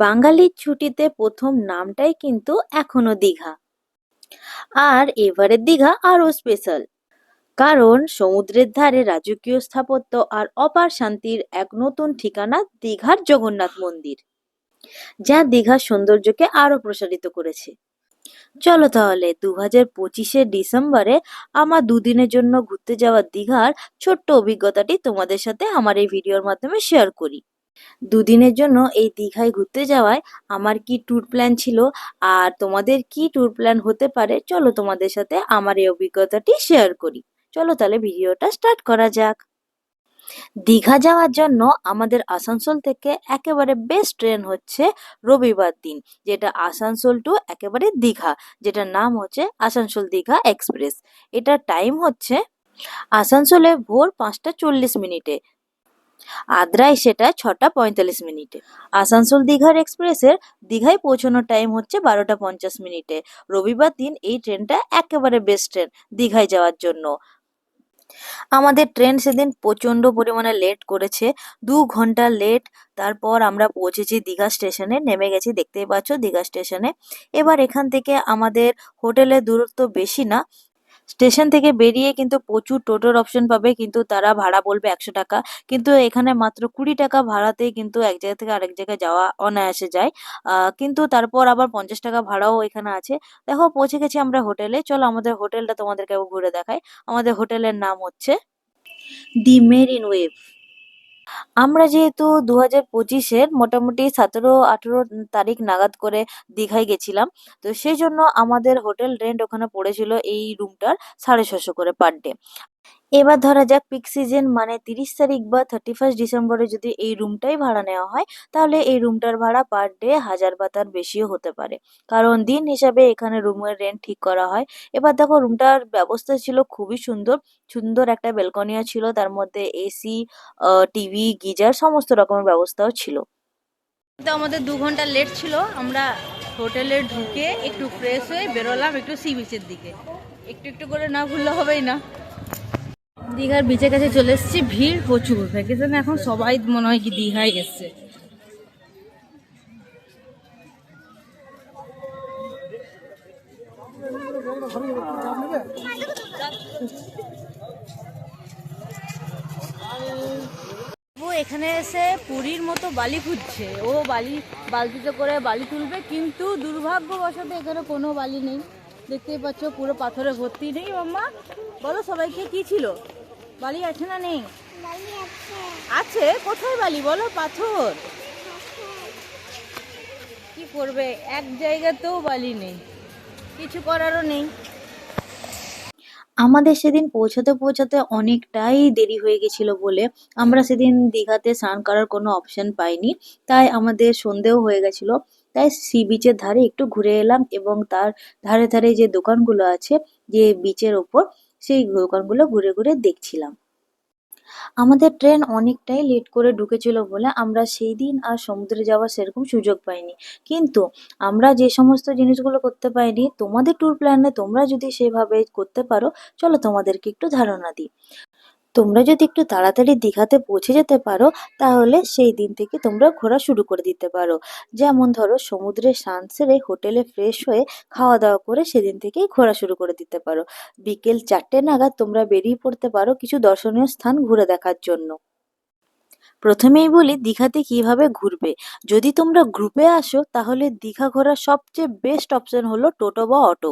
বাঙালির ছুটিতে প্রথম নামটাই কিন্তু এখনো দীঘা। আর এবারের দীঘা আরো স্পেশাল, কারণ সমুদ্রের ধারে রাজকীয় স্থাপত্য আর অপার শান্তির এক নতুন ঠিকানা দীঘার জগন্নাথ মন্দির, যা দীঘার সৌন্দর্যকে আরো প্রসারিত করেছে। চলো তাহলে 2025 ডিসেম্বরে আমার দুদিনের জন্য ঘুরতে যাওয়া দীঘার ছোট্ট অভিজ্ঞতাটি তোমাদের সাথে আমার এই ভিডিওর মাধ্যমে শেয়ার করি। দুদিনের জন্য এই দীঘায় ঘুরতে যাওয়ায় আমার কি ট্যুর প্ল্যান ছিল, আর তোমাদের কি ট্যুর প্ল্যান হতে পারে, চলো তোমাদের সাথে আমার এই অভিজ্ঞতাটি শেয়ার করি। চলো তাহলে ভিডিওটা স্টার্ট করা যাক। দীঘা যাওয়ার জন্য আমাদের আসানসোল থেকে একেবারে বেস্ট ট্রেন হচ্ছে রবিবার দিন, যেটা আসানসোল টু একেবারে দীঘা, যেটার নাম হচ্ছে আসানসোল দীঘা এক্সপ্রেস। এটার টাইম হচ্ছে আসানসোলে ভোর 5টা 40 মিনিটে, আদ্রায় সেটা 6টা 45 মিনিটে। আসানসোল দীঘার এক্সপ্রেসের দীঘায় পৌঁছানোর টাইম হচ্ছে 12টা 50 মিনিটে। রবিবার দিন এই ট্রেনটা একেবারে বেস্ট ট্রেন দীঘায় যাওয়ার জন্য। আমাদের ট্রেন সেদিন প্রচন্ড পরিমাণে লেট করেছে, 2 ঘন্টা লেট। তারপর আমরা পৌঁছেছি দীঘা স্টেশনে, নেমে গেছি, দেখতেই পাচ্ছ দীঘা স্টেশনে। এবার এখান থেকে আমাদের হোটেলের দূরত্ব বেশি না, স্টেশন থেকে বেরিয়ে কিন্তু প্রচুর টোটোর অপশন পাবে, কিন্তু তারা ভাড়া বলবে 100 টাকা। কিন্তু এখানে মাত্র 20 টাকা ভাড়াতেই কিন্তু এক জায়গা থেকে আরেক জায়গায় যাওয়া অনায়াসে যায়। কিন্তু তারপর আবার 50 টাকা ভাড়াও এখানে আছে। দেখো পৌঁছে গেছি আমরা হোটেলে, চলো আমাদের হোটেলটা তোমাদেরকে ঘুরে দেখাই। আমাদের হোটেলের নাম হচ্ছে দি মেরিন ওয়েভ। আমরা যেহেতু 2025 মোটামুটি 17-18 তারিখ নাগাদ করে দীঘায় গেছিলাম, তো সেই জন্য আমাদের হোটেল রেন্ট ওখানে পড়েছিল এই রুমটার 650 করে পার ডে। এবার ধরা যাক পিক সিজন মানে 30 তারিখ বা 31 ডিসেম্বরে যদি এই রুমটাই ভাড়া নেওয়া হয়, তাহলে এই রুমটার ভাড়া পার ডে 1000 বা তার বেশিও হতে পারে, কারণ দিন হিসাবে এখানে রুমের রেন্ট ঠিক করা হয়। এবার দেখো রুমটার ব্যবস্থা ছিল খুবই সুন্দর, সুন্দর একটা বেলকনিও ছিল, তার মধ্যে এসি, টিভি, গিজার সমস্ত রকমের ব্যবস্থাও ছিল। তো আমাদের 2 ঘন্টা লেট ছিল। আমরা হোটেলে ঢুকে একটু ফ্রেশ হয়ে বেরোলাম একটু সি বিচের দিকে। একটু একটু করে না ঘুরলে হবেই না। দীঘার বিচের কাছে চলে এসেছি, ভিড় প্রচুর। ভ্যাকেশনে এখন সবাই মনে হয় কি দীঘায় এসছে। ও এখানে এসে পুরীর মতো বালি খুঁজছে, ও বালতিতে করে বালি তুলবে, কিন্তু দুর্ভাগ্যবশত এখানে কোনো বালি নেই। দেখতেই পাচ্ছ পুরো পাথরে ভর্তি। নেই মাম্মা, বলো সবাইকে কি ছিল, বালি আছে না নেই? আছে, কোথায় বালি বলো? পাথর। কি করবে, এক জায়গাতেও বালি নেই, কিছু করারও নেই। আমাদের সেদিন পৌঁছাতে পৌঁছাতে অনেকটাই দেরি হয়ে গেছিল বলে আমরা সেদিন দীঘাতে স্নান করার কোনো অপশন পাইনি, তাই আমাদের সন্ধেও হয়ে গেছিল। তাই সি বিচের ধারে একটু ঘুরে এলাম, এবং তার ধারে ধারে যে দোকানগুলো আছে যে বিচের ওপর, সেই দোকানগুলো ঘুরে ঘুরে দেখছিলাম। আমাদের ট্রেন অনেকটাই লেট করে ঢুকেছিল বলে আমরা সেই দিন আর সমুদ্রে যাওয়ার সেরকম সুযোগ পাইনি। কিন্তু আমরা যে সমস্ত জিনিসগুলো করতে পারিনি, তোমাদের ট্যুর প্ল্যানে তোমরা যদি সেভাবে করতে পারো, চলো তোমাদেরকে একটু ধারণা দিই। তোমরা যদি একটু তাড়াতাড়ি দীঘাতে পৌঁছে যেতে পারো, তাহলে সেই দিন থেকে তোমরা ঘোরা শুরু করে দিতে পারো। যেমন ধরো সমুদ্রে স্নান সেরে হোটেলে ফ্রেশ হয়ে খাওয়া দাওয়া করে সেদিন থেকেই ঘোরা শুরু করে দিতে পারো। বিকেল 4টে নাগাদ তোমরা বেরিয়ে পড়তে পারো কিছু দর্শনীয় স্থান ঘুরে দেখার জন্য। প্রথমেই বলি দীঘাতে কিভাবে ঘুরবে। যদি তোমরা গ্রুপে আসো, তাহলে দীঘা ঘোরার সবচেয়ে বেস্ট অপশন হলো টোটো বা অটো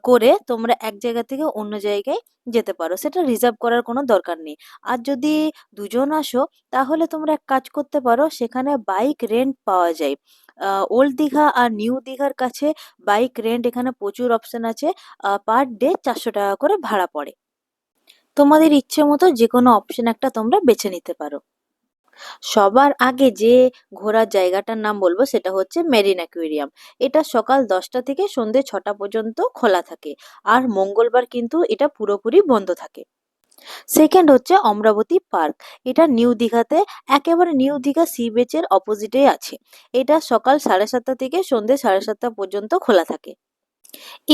করে তোমরা এক জায়গা থেকে অন্য জায়গায় যেতে পারো, সেটা রিজার্ভ করার কোনো দরকার নেই। আর যদি দুজন আসো, তাহলে তোমরা এক কাজ করতে পারো, সেখানে বাইক রেন্ট পাওয়া যায়। ওল্ড দীঘা আর নিউ দীঘার কাছে বাইক রেন্ট এখানে প্রচুর অপশন আছে। পার ডে 400 টাকা করে ভাড়া পড়ে। তোমাদের ইচ্ছে মতো যে কোনো অপশন একটা তোমরা বেছে নিতে পারো। সবার আগে যে ঘোরার জায়গাটার নাম বলবো সেটা হচ্ছে মেরিন অ্যাকুয়ারিয়াম। এটা সকাল 10টা থেকে সন্ধ্যে 6টা পর্যন্ত খোলা থাকে, আর মঙ্গলবার কিন্তু এটা পুরোপুরি বন্ধ থাকে। সেকেন্ড হচ্ছে অমরাবতী পার্ক। এটা নিউ দীঘাতে, একেবারে নিউ দীঘা সি বিচের অপোজিটে আছে। এটা সকাল 7:30 থেকে সন্ধ্যে 7:30 পর্যন্ত খোলা থাকে।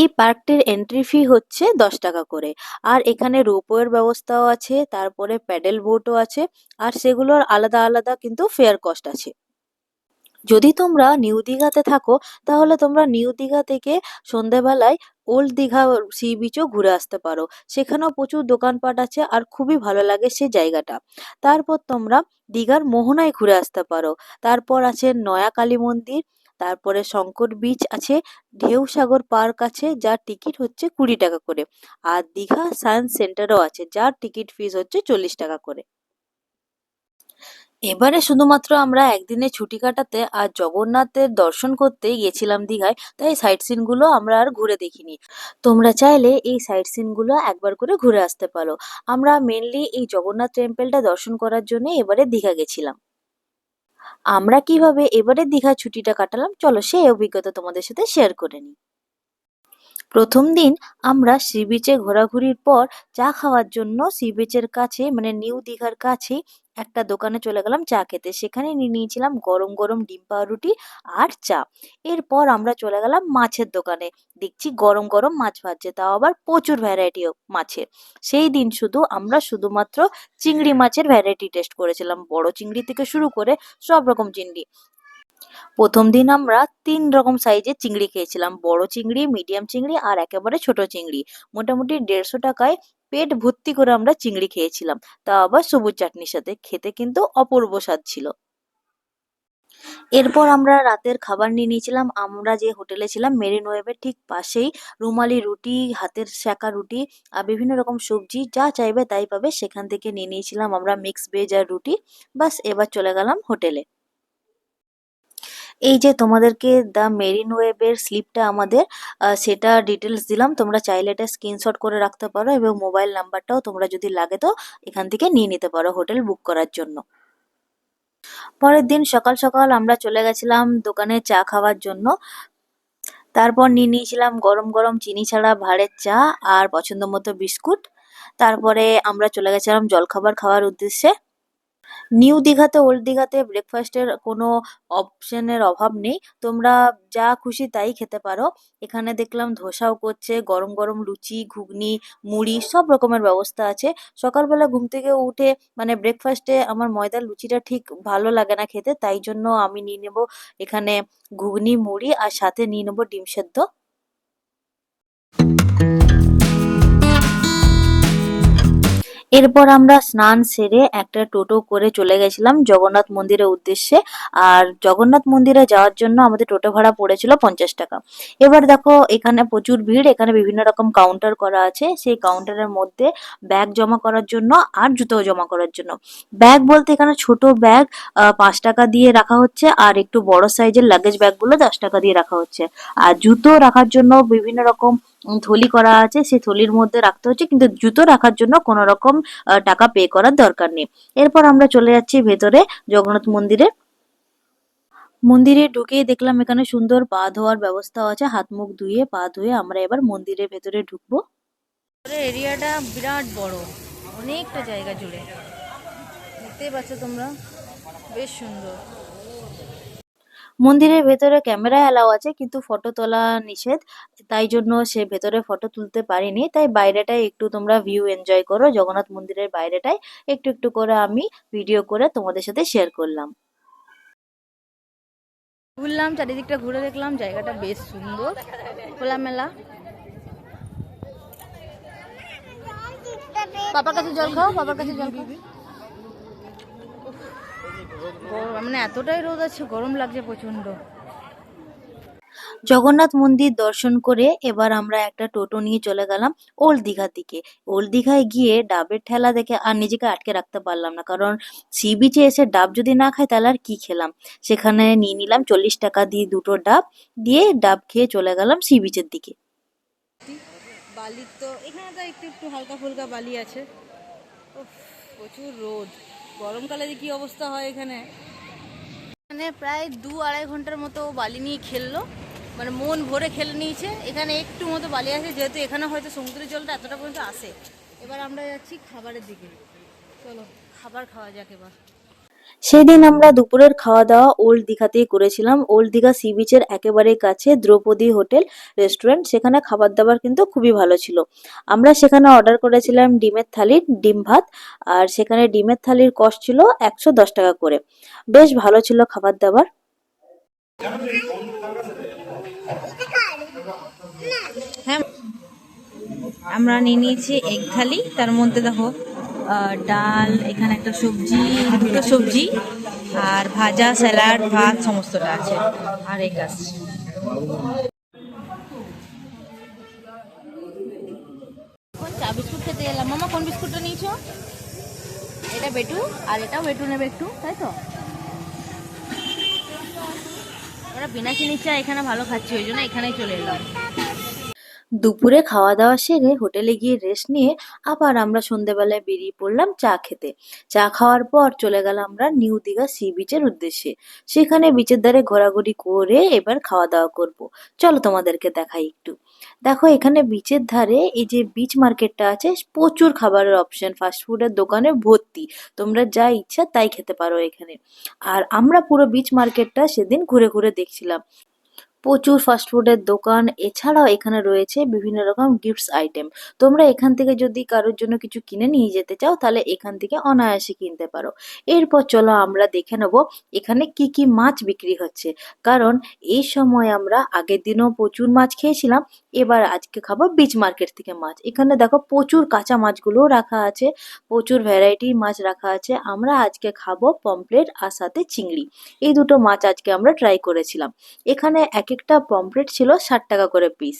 এই পার্কটির এন্ট্রি ফি হচ্ছে 10 টাকা করে। আর এখানে রোপওয়ের ব্যবস্থাও আছে, তারপরে প্যাডেল বোটও আছে, আর সেগুলোর আলাদা আলাদা কিন্তু ফেয়ার কস্ট আছে। যদি তোমরা নিউ দীঘাতে থাকো তাহলে তোমরা নিউ দীঘা থেকে সন্ধেবেলায় ওল্ড দীঘা সি বিচও ঘুরে আসতে পারো। সেখানেও প্রচুর দোকানপাট আছে আর খুবই ভালো লাগে সেই জায়গাটা। তারপর তোমরা দীঘার মোহনায় ঘুরে আসতে পারো। তারপর আছে নয়া কালী মন্দির, তারপরে শঙ্কর বিচ আছে, ঢেউসাগর পার্ক আছে যার টিকিট হচ্ছে 20 টাকা করে, আর দীঘা সায়েন্স সেন্টারও আছে যার টিকিট ফিস হচ্ছে 40 টাকা করে। এবারে শুধুমাত্র আমরা একদিনে ছুটি কাটাতে আর জগন্নাথের দর্শন করতেই গেছিলাম দীঘায়, তাই সাইট সিন গুলো আমরা আর ঘুরে দেখিনি। তোমরা চাইলে এই সাইট সিন গুলো একবার করে ঘুরে আসতে পারো। আমরা মেনলি এই জগন্নাথ টেম্পলটা দর্শন করার জন্য এবারে দীঘা গেছিলাম। আমরা কিভাবে এবারে দীঘার ছুটিটা কাটালাম চলো সেই অভিজ্ঞতা তোমাদের সাথে শেয়ার করে নিই। প্রথম দিন আমরা সি বিচে ঘোরাঘুরির পর চা খাওয়ার জন্য সি বিচের কাছে মানে নিউ দীঘার কাছেই একটা দোকানে চলে গেলাম চা খেতে। সেখানে নিয়ে নিয়েছিলাম গরম গরম ডিম পাউরুটি আর চা। এরপর আমরা চলে গেলাম মাছের দোকানে। দেখছি গরম গরম মাছ ভাজছে, তাও আবার প্রচুর ভ্যারাইটি মাছের। সেই দিন আমরা শুধুমাত্র চিংড়ি মাছের ভ্যারাইটি টেস্ট করেছিলাম, বড় চিংড়ি থেকে শুরু করে সব রকম চিংড়ি। প্রথম দিন আমরা 3 রকম সাইজের চিংড়ি খেয়েছিলাম, বড় চিংড়ি, মিডিয়াম চিংড়ি আর একেবারে ছোট চিংড়ি। মোটামুটি 150 টাকায় পেট ভর্তি করে আমরা চিংড়ি খেয়েছিলাম, তা আবার সবুজ চাটনির সাথে। খেতে কিন্তু অপূর্ব স্বাদ ছিল। এরপর আমরা রাতের খাবার নিয়ে নিয়েছিলাম। আমরা যে হোটেলে ছিলাম মেরিন ওয়েভের ঠিক পাশেই রুমালি রুটি, হাতের সেঁকা রুটি আর বিভিন্ন রকম সবজি, যা চাইবে তাই পাবে। সেখান থেকে নিয়ে নিয়েছিলাম আমরা মিক্স ভেজ আর রুটি। বাস এবার চলে গেলাম হোটেলে। এই যে তোমাদেরকে দ্য মেরিন ওয়েবের স্লিপটা আমাদের সেটা ডিটেলস দিলাম, তোমরা চাইলে এটা স্ক্রিনশট করে রাখতে পারো এবং মোবাইল নাম্বারটাও তোমরা যদি লাগে তো এখান থেকে নিয়ে নিতে পারো হোটেল বুক করার জন্য। পরের দিন সকাল সকাল আমরা চলে গেছিলাম দোকানে চা খাওয়ার জন্য। তারপর নিয়ে নিয়েছিলাম গরম গরম চিনি ছাড়া ভাঁড়ের চা আর পছন্দ মতো বিস্কুট। তারপরে আমরা চলে গেছিলাম জলখাবার খাওয়ার উদ্দেশ্যে। নিউ দীঘাতে ওল্ড দীঘাতে ব্রেকফাস্টের কোনো অপশনের অভাব নেই, তোমরা যা খুশি তাই খেতে পারো। এখানে দেখলাম ধোসাও করছে, গরম গরম লুচি, ঘুগনি, মুড়ি সব রকমের ব্যবস্থা আছে। সকালবেলা ঘুম থেকে উঠে মানে ব্রেকফাস্টে আমার ময়দার লুচিটা ঠিক ভালো লাগে না খেতে, তাই জন্য আমি নিয়ে নেব এখানে ঘুগনি, মুড়ি আর সাথে নিয়ে নেবো ডিম সেদ্ধ। এরপর আমরা স্নান সেরে একটা টোটো করে চলে গেছিলাম জগন্নাথ মন্দিরের উদ্দেশ্যে। আর জগন্নাথ মন্দিরে যাওয়ার জন্য আমাদের টোটো ভাড়া পড়েছিল 50 টাকা। এবার দেখো এখানে প্রচুর ভিড়, এখানে বিভিন্ন রকম কাউন্টার করা আছে। সেই কাউন্টারের মধ্যে ব্যাগ জমা করার জন্য আর জুতো জমা করার জন্য। ব্যাগ বলতে এখানে ছোট ব্যাগ 5 টাকা দিয়ে রাখা হচ্ছে, আর একটু বড় সাইজের লাগেজ ব্যাগগুলো 10 টাকা দিয়ে রাখা হচ্ছে। আর জুতো রাখার জন্য বিভিন্ন রকম থলি করা আছে, সেই থলির মধ্যে রাখতে হচ্ছে, কিন্তু জুতো রাখার জন্য কোনো রকম টাকা পে করার দরকার নেই। এরপর আমরা চলে যাচ্ছি ভেতরে জগন্নাথ মন্দিরে। মন্দিরে ঢুকেই দেখলাম এখানে সুন্দর পা ধোয়ার ব্যবস্থা আছে, হাত মুখ ধুয়ে পা ধুয়ে আমরা এবার মন্দিরের ভেতরে ঢুকবো। এরিয়াটা বিরাট বড়, অনেকটা জায়গা জুড়ে, দেখতেই পাচ্ছ তোমরা, বেশ সুন্দর। মন্দিরের ভেতরে ক্যামেরা অ্যালাউ আছে কিন্তু ফটো তোলা নিষেধ, তাই জন্য সে ভেতরে ফটো তুলতে পারিনি। তাই বাইরেটাই একটু তোমরা ভিউ এনজয় করো, জগন্নাথ মন্দিরের বাইরেটাই একটু একটু করে আমি ভিডিও করে তোমাদের সাথে শেয়ার করলাম। ঘুরলাম, চারিদিকটা ঘুরে দেখলাম, জায়গাটা বেশ সুন্দর, খোলামেলা। পাপার কাছে জল খাও, পাপার কাছে জল খাও। মানে এতটাই রোদ আছে, গরম লাগছে প্রচন্ড। জগন্নাথ মন্দির দর্শন করে এবার আমরা একটা টোটো নিয়ে চলে গেলাম ওল্ড দীঘার দিকে। ওল্ড দীঘায় গিয়ে ডাবের ঠেলা দেখে আর নিজেকে আটকে রাখতে পারলাম না, কারণ সি বিচে এসে ডাব যদি না খাই তাহলে আর কি খেলাম। সেখানে নিয়ে নিলাম 40 টাকা দিয়ে দুটো ডাব, দিয়ে ডাব খেয়ে চলে গেলাম সি বিচের দিকে। বালি তো এখানে তো একটু একটু হালকা ফুলকা বালি আছে। উফ, প্রচুর রোদ, গরমকালে যে কি অবস্থা হয় এখানে। মানে প্রায় 2-2.5 ঘন্টার মতো বালি নিয়ে খেললো, মানে মন ভরে খেলে নিয়েছে। এখানে একটু মতো বালি আছে, যেহেতু এখানে হয়তো সমুদ্রের জলটা এতটা পর্যন্ত আসে। এবার আমরা যাচ্ছি খাবারের দিকে, চলো খাবার খাওয়া যাক এবার। সেদিন আমরা দুপুরের খাওয়া দাওয়া ওল্ড দীঘাতেই করেছিলাম। ওল্ড দীঘা সি বিচের একেবারে কাছে দ্রৌপদী হোটেল রেস্টুরেন্ট, সেখানে খাবার দাবার কিন্তু খুবই ভালো ছিল। আমরা সেখানে অর্ডার করেছিলাম ডিমের থালি, ডিম ভাত, আর সেখানে ডিমের থালির কস্ট ছিল 110 টাকা করে। বেশ ভালো ছিল খাবার দাবার। আমরা নিয়ে নিয়েছি এগ থালি, তার মধ্যে দেখো ডাল, এখানে একটা সবজি, দুটো সবজি, আর ভাজা, স্যালাড, ভাত সমস্তটা আছে, আর এগ আছে। এখন চা বিস্কুট খেতে এলাম। মামা কোন বিস্কুটটা নিয়েছো? এটা বেটু, আর এটাও বেটু নেবে একটু, তাই তো? আমরা বিনা চিনির চা এখানে ভালো খাচ্ছি, ওই জন্য এখানেই চলে এলাম। দুপুরে খাওয়া দাওয়া সেরে হোটেলে গিয়ে রেস্ট নিয়ে আবার আমরা সন্ধেবেলায় বেরিয়ে পড়লাম চা খেতে। চা খাওয়ার পর চলে গেলাম আমরা নিউ দীঘা সি বিচের উদ্দেশ্যে। সেখানে বিচের ধারে ঘোরাঘুরি করে এবার খাওয়া দাওয়া করব। চলো তোমাদেরকে দেখাই একটু। দেখো এখানে বিচের ধারে এই যে বিচ মার্কেটটা আছে, প্রচুর খাবারের অপশন, ফাস্টফুডের দোকানে ভর্তি। তোমরা যা ইচ্ছা তাই খেতে পারো এখানে। আর আমরা পুরো বিচ মার্কেটটা সেদিন ঘুরে ঘুরে দেখছিলাম। প্রচুর ফাস্টফুডের দোকান, এছাড়াও এখানে রয়েছে বিভিন্ন রকম গিফটস আইটেম। তোমরা এখান থেকে যদি কারোর জন্য কিছু কিনে নিয়ে যেতে চাও তাহলে এখান থেকে অনায়াসে কিনতে পারো। এরপর চলো আমরা দেখে নেব এখানে কি কি মাছ বিক্রি হচ্ছে। কারণ এই সময় আমরা আগের দিনও প্রচুর মাছ খেয়েছিলাম, এবার আজকে খাবো বিচ মার্কেট থেকে মাছ। এখানে দেখো প্রচুর কাঁচা মাছগুলোও রাখা আছে, প্রচুর ভ্যারাইটির মাছ রাখা আছে। আমরা আজকে খাবো পমফ্রেট আর সাথে চিংড়ি। এই দুটো মাছ আজকে আমরা ট্রাই করেছিলাম। এখানে এক একটা পমফ্রেট ছিল 60 টাকা করে পিস।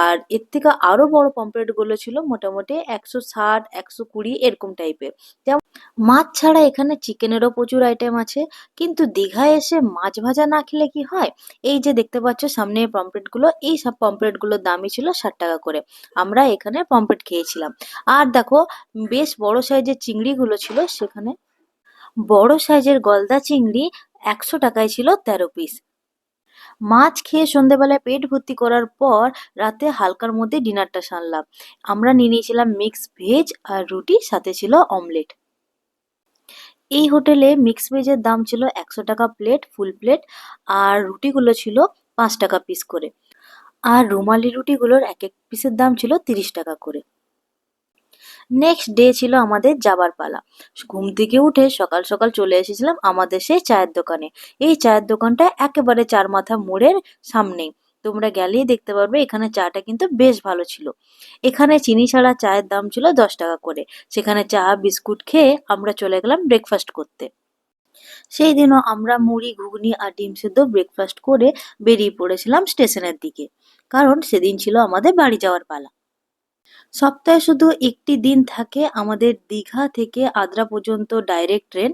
আর এর থেকে আরো বড় পমফ্রেট গুলো ছিল মোটামুটি 160, 120 এরকম টাইপের। যেমন মাছ ছাড়া এখানে চিকেনেরও প্রচুর আইটেম আছে। কিন্তু দীঘায় এসে মাছ ভাজা না খেলে কি হয়। এই যে দেখতে পাচ্ছ সামনে পমফ্রেট গুলো, এই সব পমফ্রেট গুলোর দামই ছিল 60 টাকা করে। আমরা এখানে পমফ্রেট খেয়েছিলাম। আর দেখো বেশ বড় সাইজের চিংড়ি গুলো ছিল সেখানে। বড় সাইজের গলদা চিংড়ি 100 টাকায় ছিল 13 পিস। মাছ খেয়ে সন্ধ্যেবেলায় পেট ভর্তি করার পর রাতে হালকার মধ্যে ডিনারটা সারলাম। আমরা নিয়ে নিয়েছিলাম মিক্স ভেজ আর রুটি, সাথে ছিল অমলেট। এই হোটেলে মিক্স ভেজের দাম ছিল 100 টাকা প্লেট, ফুল প্লেট। আর রুটিগুলো ছিল 5 টাকা পিস করে। আর রুমালি রুটিগুলোর এক এক পিসের দাম ছিল 30 টাকা করে। নেক্সট ডে ছিল আমাদের যাবার পালা। ঘুম থেকে উঠে সকাল সকাল চলে এসেছিলাম আমাদের সেই চায়ের দোকানে। এই চায়ের দোকানটা একেবারে চার মাথা মোড়ের সামনেই। তোমরা গেলেই দেখতে পারবে এখানে চাটা কিন্তু বেশ ভালো ছিল। এখানে চিনি ছাড়া চায়ের দাম ছিল 10 টাকা করে। সেখানে চা বিস্কুট খেয়ে আমরা চলে গেলাম ব্রেকফাস্ট করতে। সেই দিনও আমরা মুড়ি, ঘুগনি আর ডিম সেদ্ধ ব্রেকফাস্ট করে বেরিয়ে পড়েছিলাম স্টেশনের দিকে। কারণ সেদিন ছিল আমাদের বাড়ি যাওয়ার পালা। সপ্তাহে শুধু একটি দিন থাকে আমাদের দীঘা থেকে আদ্রা পর্যন্ত ডাইরেক্ট ট্রেন,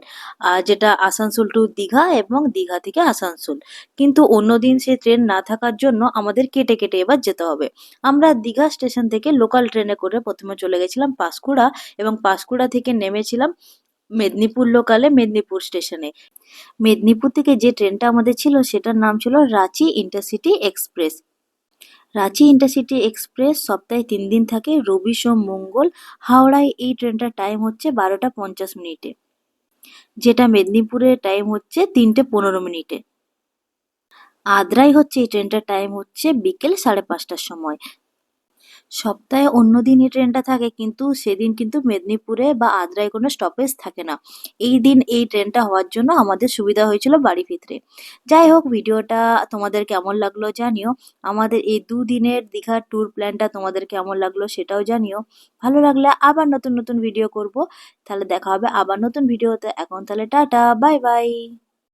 যেটা আসানসোল টু দীঘা এবং দীঘা থেকে আসানসোল। কিন্তু অন্য দিন সে ট্রেন না থাকার জন্য আমাদের কেটে কেটে এবার যেতে হবে। আমরা দীঘা স্টেশন থেকে লোকাল ট্রেনে করে প্রথমে চলে গেছিলাম পাঁশকুড়া, এবং পাঁশকুড়া থেকে নেমেছিলাম মেদিনীপুর লোকালে মেদিনীপুর স্টেশনে। মেদিনীপুর থেকে যে ট্রেনটা আমাদের ছিল সেটার নাম ছিল Ranchi intercity express. Ranchi intercity express সপ্তাহে 3 দিন থাকে, রবি সোম মঙ্গল। হাওড়ায় এই ট্রেনটার টাইম হচ্ছে 12টা 50 মিনিটে, যেটা মেদিনীপুরে টাইম হচ্ছে 3টে 15 মিনিটে। আদ্রাই হচ্ছে এই ট্রেনটার টাইম হচ্ছে বিকেল 5:30টার সময়। সপ্তাহে অন্য দিন এই ট্রেনটা থাকে, কিন্তু সেদিন কিন্তু মেদিনীপুরে বা আদ্রায় কোনো স্টপেজ থাকে না। এই দিন এই ট্রেনটা হওয়ার জন্য আমাদের সুবিধা হয়েছিল বাড়ি ফিরতে। যাই হোক, ভিডিওটা তোমাদের কেমন লাগলো জানিও। আমাদের এই 2 দিনের দীঘার ট্যুর প্ল্যানটা তোমাদের কেমন লাগলো সেটাও জানিও। ভালো লাগলে আবার নতুন নতুন ভিডিও করব। তাহলে দেখা হবে আবার নতুন ভিডিওতে। এখন তাহলে টাটা, বাই বাই।